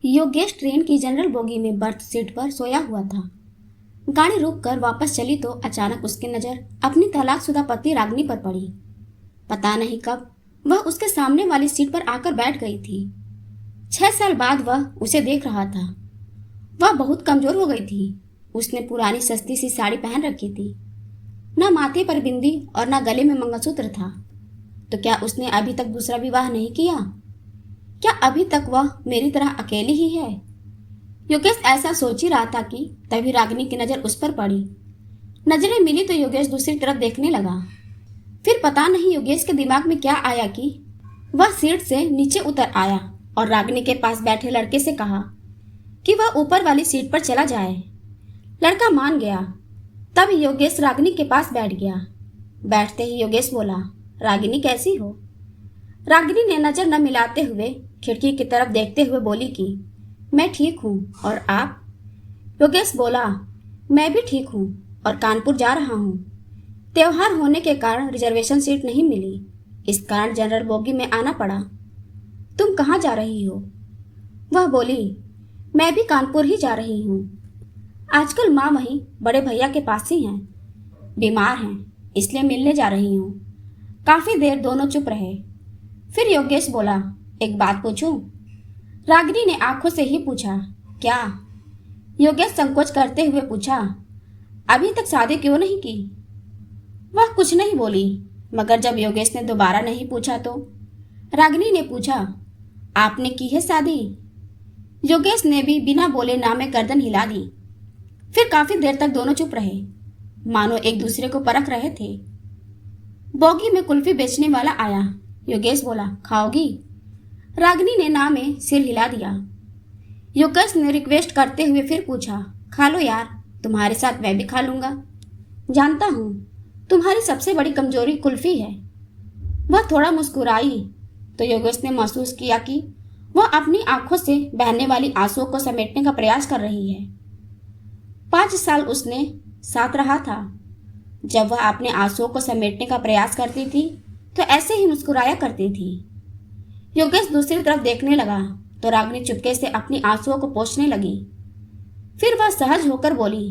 Yogesh train की general bogie में birth seat पर सोया हुआ था। गाड़ी रुककर वापस चली तो अचानक उसकी नजर अपनी तलाकशुदा पत्नी रागिनी पर पड़ी। पता नहीं कब वह उसके सामने वाली सीट पर आकर बैठ गई थी। 6 साल बाद वह उसे देख रहा था। वह बहुत कमजोर हो गई थी। उसने पुरानी सस्ती सी साड़ी पहन रखी थी। न माथे पर बिंदी और न गले में मंगलसूत्र था। तो क्या उसने अभी तक दूसरा विवाह नहीं किया? क्या अभी तक वह मेरी तरह अकेली ही है? योगेश ऐसा सोच ही रहा था कि तभी रागिनी की नजर उस पर पड़ी। नजरें मिली तो योगेश दूसरी तरफ देखने लगा। फिर पता नहीं योगेश के दिमाग में क्या आया कि वह सीट से नीचे उतर आया और रागिनी के पास बैठे लड़के से कहा कि वह ऊपर वाली सीट पर चला जाए। लड़का मान गया। तब योगेश रागिनी के पास बैठ गया। बैठते ही योगेश बोला, रागिनी कैसी हो? रागिनी ने नजर न मिलाते हुए खिड़की की तरफ देखते हुए बोली कि मैं ठीक हूँ, और आप? योगेश बोला, मैं भी ठीक हूँ और कानपुर जा रहा हूँ। त्योहार होने के कारण रिजर्वेशन सीट नहीं मिली, इस कारण जनरल बोगी में आना पड़ा। तुम कहाँ जा रही हो? वह बोली, मैं भी कानपुर ही जा रही हूँ। आजकल माँ वहीं बड़े भैया के पास ही हैं, बीमार हैं, इसलिए मिलने जा रही हूँ। काफी देर दोनों चुप रहे। फिर योगेश बोला, एक बात पूछूं? रागिनी ने आंखों से ही पूछा, क्या? योगेश संकोच करते हुए पूछा, अभी तक शादी क्यों नहीं की? वह कुछ नहीं बोली, मगर जब योगेश ने दोबारा नहीं पूछा तो रागिनी ने पूछा, आपने की है शादी? योगेश ने भी बिना बोले ना में गर्दन हिला दी। फिर काफी देर तक दोनों चुप रहे, मानो एक दूसरे को परख रहे थे। बोगी में कुल्फी बेचने वाला आया। योगेश बोला, खाओगी? रागिनी ने ना में सिर हिला दिया। योगेश ने रिक्वेस्ट करते हुए फिर पूछा, खा लो यार, तुम्हारे साथ मैं भी खा लूंगा। जानता हूं तुम्हारी सबसे बड़ी कमजोरी कुल्फी है। वह थोड़ा मुस्कुराई तो योगेश ने महसूस किया कि वह अपनी आंखों से बहने वाली आंसुओं को समेटने का प्रयास कर रही है। 5 साल उसने साथ रहा था। जब वह अपने आंसुओं को समेटने का प्रयास करती थी तो ऐसे ही मुस्कुराया करती थी। योगेश दूसरी तरफ देखने लगा तो रागिनी चुपके से अपनी आंसुओं को पोंछने लगी। फिर वह सहज होकर बोली,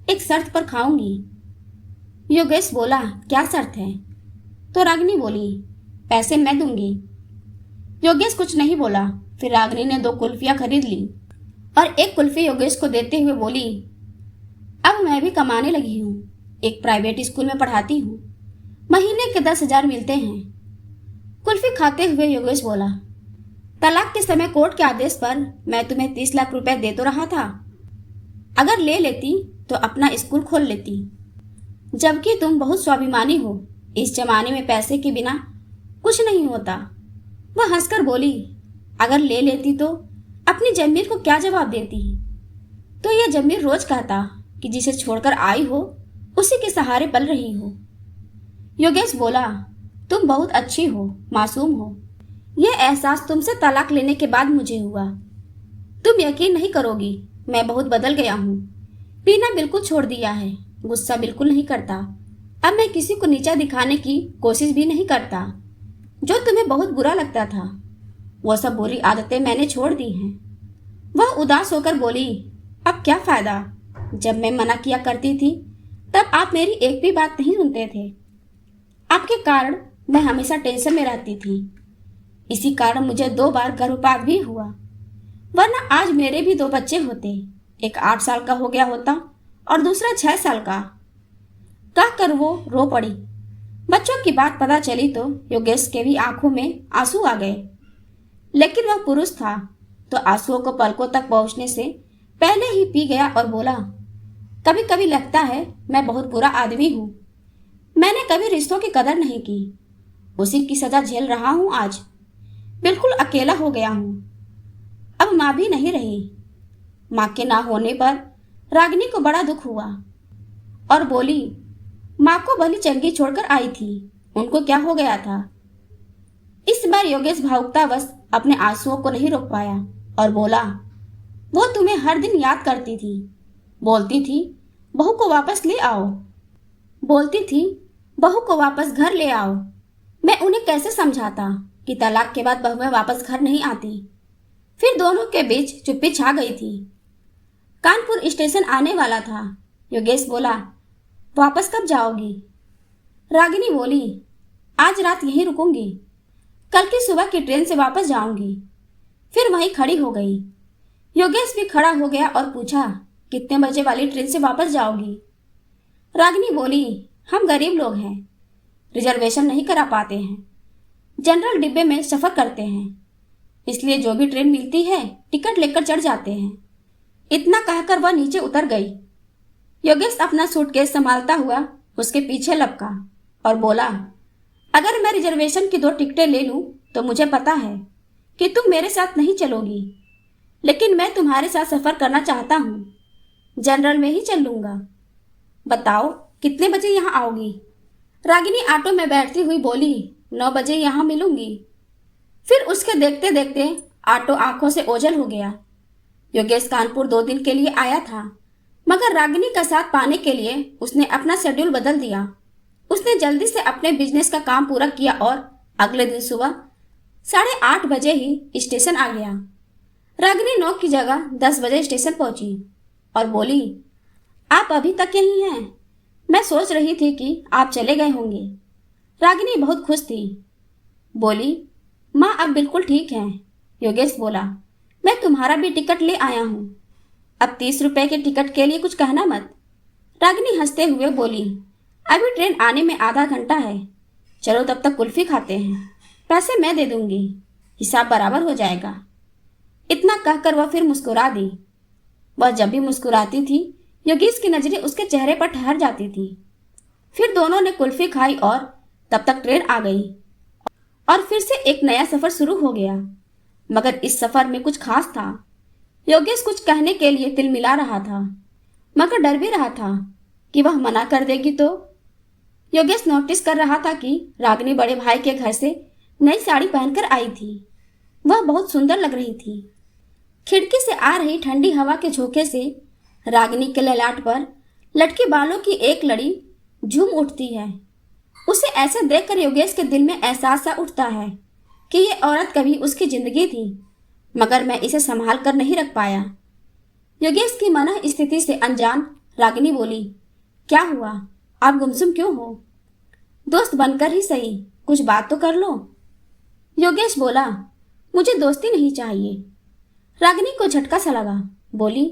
एक शर्त पर खाऊंगी। योगेश बोला, क्या शर्त है? तो रागिनी बोली, पैसे मैं दूंगी। योगेश कुछ नहीं बोला। फिर रागिनी ने 2 कुल्फियां खरीद ली और एक कुल्फी योगेश को देते हुए बोली, अब मैं भी कमाने लगी हूँ, एक प्राइवेट स्कूल में पढ़ाती हूँ, महीने के 10,000 मिलते हैं। कुल्फी खाते हुए योगेश बोला, तलाक के समय कोर्ट के आदेश पर मैं तुम्हें 30 लाख रुपए दे तो रहा था। अगर ले लेती तो अपना स्कूल खोल लेती, जबकि तुम बहुत स्वाभिमानी हो। इस जमाने में पैसे के बिना कुछ नहीं होता। वह हंसकर बोली, अगर ले लेती तो अपनी जमीर को क्या जवाब देती? तो यह जमीर रोज कहता कि जिसे छोड़कर आई हो उसी के सहारे पल रही हो। योगेश बोला, तुम बहुत अच्छी हो, मासूम हो। यह एहसास तुमसे तलाक लेने के बाद मुझे हुआ। तुम यकीन नहीं करोगी, मैं बहुत बदल गया हूँ। पीना बिल्कुल छोड़ दिया है, गुस्सा बिल्कुल नहीं करता। अब मैं किसी को नीचा दिखाने की कोशिश भी नहीं करता। जो तुम्हें बहुत बुरा लगता था, वो सब बुरी आदतें मैंने छोड़ दी हैं। वह उदास होकर बोली, अब क्या फायदा? जब मैं मना किया करती थी तब आप मेरी एक भी बात नहीं सुनते थे। आपके कारण मैं हमेशा टेंशन में रहती थी। इसी कारण मुझे 2 बार गर्भपात भी हुआ, वरना आज मेरे भी 2 बच्चे होते। एक 8 साल का हो गया होता और दूसरा 6 साल का। कहकर वो रो पड़ी। बच्चों की बात पता चली तो योगेश के भी आंखों में आंसू आ गए, लेकिन वह पुरुष था तो आंसुओं को पलकों तक पहुंचने से पहले ही पी गया और बोला, कभी कभी लगता है मैं बहुत बुरा आदमी हूँ। मैंने कभी रिश्तों की कदर नहीं की, उसी की सजा झेल रहा हूँ। आज बिल्कुल अकेला हो गया हूँ। अब माँ भी नहीं रही। माँ के ना होने पर रागिनी को बड़ा दुख हुआ और बोली, माँ को भली चंगी छोड़कर आई थी, उनको क्या हो गया था? इस बार योगेश भावुकतावश अपने आंसुओं को नहीं रोक पाया और बोला, वो तुम्हें हर दिन याद करती थी, बोलती थी बहू को वापस ले आओ, बोलती थी बहू को वापस घर ले आओ। मैं उन्हें कैसे समझाता कि तलाक के बाद बहुएं वापस घर नहीं आती। फिर दोनों के बीच चुप्पी छा गई थी। कानपुर स्टेशन आने वाला था। योगेश बोला, वापस कब जाओगी? रागिनी बोली, आज रात यहीं रुकूंगी, कल की सुबह की ट्रेन से वापस जाऊंगी। फिर वहीं खड़ी हो गई। योगेश भी खड़ा हो गया और पूछा, कितने बजे वाली ट्रेन से वापस जाओगी? रागिनी बोली, हम गरीब लोग हैं, रिजर्वेशन नहीं करा पाते हैं, जनरल डिब्बे में सफ़र करते हैं, इसलिए जो भी ट्रेन मिलती है टिकट लेकर चढ़ जाते हैं। इतना कहकर वह नीचे उतर गई। योगेश अपना सूटकेस संभालता हुआ उसके पीछे लपका और बोला, अगर मैं रिजर्वेशन की 2 टिकटें ले लूं तो मुझे पता है कि तुम मेरे साथ नहीं चलोगी, लेकिन मैं तुम्हारे साथ सफ़र करना चाहता हूँ, जनरल में ही चल लूँगा। बताओ कितने बजे यहाँ आओगी? रागिनी ऑटो में बैठती हुई बोली, 9 बजे यहाँ मिलूंगी। फिर उसके देखते देखते ऑटो आंखों से ओझल हो गया। योगेश कानपुर 2 दिन के लिए आया था, मगर रागिनी का साथ पाने के लिए उसने अपना शेड्यूल बदल दिया। उसने जल्दी से अपने बिजनेस का काम पूरा किया और अगले दिन सुबह 8:30 बजे ही स्टेशन आ गया। रागिनी 9 की जगह 10 बजे स्टेशन पहुंची और बोली, आप अभी तक यहीं हैं? मैं सोच रही थी कि आप चले गए होंगे। रागिनी बहुत खुश थी। बोली, माँ अब बिल्कुल ठीक है। योगेश बोला, मैं तुम्हारा भी टिकट ले आया हूँ, अब 30 रुपए के टिकट के लिए कुछ कहना मत। रागिनी हंसते हुए बोली, अभी ट्रेन आने में आधा घंटा है, चलो तब तक कुल्फी खाते हैं, पैसे मैं दे दूंगी, हिसाब बराबर हो जाएगा। इतना कहकर वह फिर मुस्कुरा दी। वह जब भी मुस्कुराती थी योगेश की नजरें उसके चेहरे पर ठहर जाती थी। फिर दोनों ने कुल्फी खाई और तब तक ट्रेन आ गई और फिर से एक नया सफर शुरू हो गया। मगर इस सफर में कुछ खास था। योगेश कुछ कहने के लिए तिलमिला रहा था, मगर डर भी रहा था कि वह मना कर देगी तो। योगेश नोटिस कर रहा था कि रागिनी बड़े भाई के घर से नई साड़ी पहनकर आई थी। वह बहुत सुंदर लग रही थी। खिड़की से आ रही ठंडी हवा के झोंके से रागिनी के ललाट पर लटके बालों की एक लड़ी झूम उठती है। उसे ऐसे देखकर योगेश के दिल में एहसास सा उठता है कि ये औरत कभी उसकी जिंदगी थी, मगर मैं इसे संभाल कर नहीं रख पाया। योगेश की मनः स्थिति से अनजान रागिनी बोली, क्या हुआ, आप गुमसुम क्यों हो? दोस्त बनकर ही सही, कुछ बात तो कर लो। योगेश बोला, मुझे दोस्ती नहीं चाहिए। रागिनी को झटका सा लगा। बोली,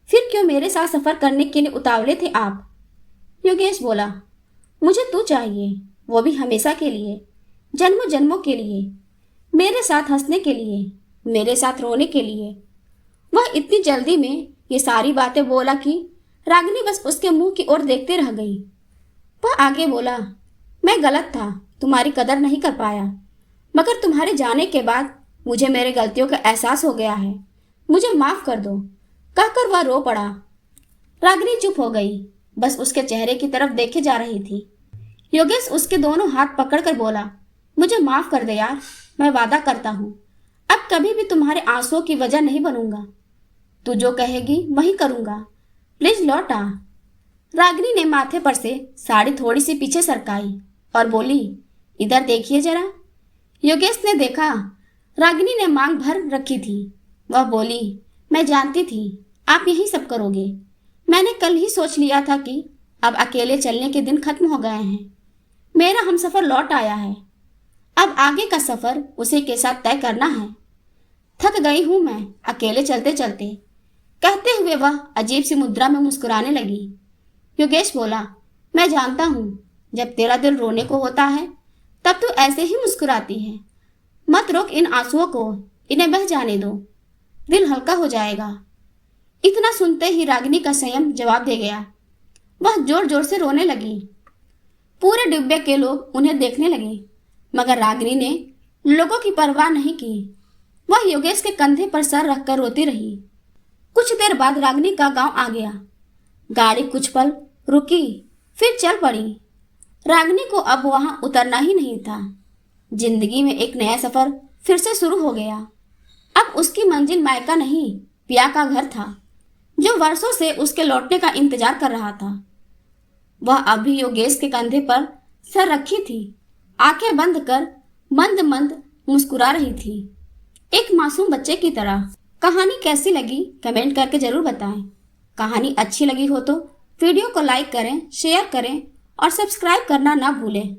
फिर क्यों मेरे साथ सफर करने के लिए उतावले थे आप? योगेश बोला, मुझे तू चाहिए, वो भी हमेशा के लिए, जन्मों जन्मों के लिए, मेरे साथ हंसने के लिए, मेरे साथ रोने के लिए। वह इतनी जल्दी में ये सारी बातें बोला कि रागिनी बस उसके मुंह की ओर देखते रह गई। वह आगे बोला, मैं गलत था, तुम्हारी कदर नहीं कर पाया, मगर तुम्हारे जाने के बाद मुझे मेरे गलतियों का एहसास हो गया है, मुझे माफ कर दो, कहकर वह रो पड़ा। रागिनी चुप हो गई, बस उसके चेहरे की तरफ देखे जा रही थी। योगेश उसके दोनों हाथ पकड़कर बोला, मुझे माफ कर दे यार, मैं वादा करता हूँ अब कभी भी तुम्हारे आंसुओं की वजह नहीं बनूंगा, तू जो कहेगी वही करूंगा, प्लीज लौट आ। रागिनी ने माथे पर से साड़ी थोड़ी सी पीछे सरकाई और बोली, इधर देखिए जरा। योगेश ने देखा, रागिनी ने मांग भर रखी थी। वह बोली, मैं जानती थी आप यही सब करोगे, मैंने कल ही सोच लिया था कि अब अकेले चलने के दिन खत्म हो गए हैं, मेरा हमसफर लौट आया है, अब आगे का सफर उसी के साथ तय करना है। थक गई हूं मैं अकेले चलते चलते, कहते हुए वह अजीब सी मुद्रा में मुस्कुराने लगी। योगेश बोला, मैं जानता हूं जब तेरा दिल रोने को होता है तब तू ऐसे ही मुस्कुराती है, मत रोक इन आंसुओं को, इन्हें बह जाने दो, दिल हल्का हो जाएगा। इतना सुनते ही रागिनी का संयम जवाब दे गया। वह जोर जोर से रोने लगी। पूरे डिब्बे के लोग उन्हें देखने लगे, मगर रागिनी ने लोगों की परवाह नहीं की। वह योगेश के कंधे पर सर रखकर रोती रही। कुछ देर बाद रागिनी का गांव आ गया। गाड़ी कुछ पल रुकी, फिर चल पड़ी। रागिनी को अब वहां उतरना ही नहीं था। जिंदगी में एक नया सफर फिर से शुरू हो गया। अब उसकी मंजिल मायका नहीं, पिया का घर था, जो वर्षों से उसके लौटने का इंतजार कर रहा था। वह अभी योगेश के कंधे पर सर रखी थी, आंखें बंद कर मंद मंद मुस्कुरा रही थी। एक मासूम बच्चे की तरह। कहानी कैसी लगी कमेंट करके जरूर बताएं। कहानी अच्छी लगी हो तो वीडियो को लाइक करें, शेयर करें और सब्सक्राइब करना ना भूलें।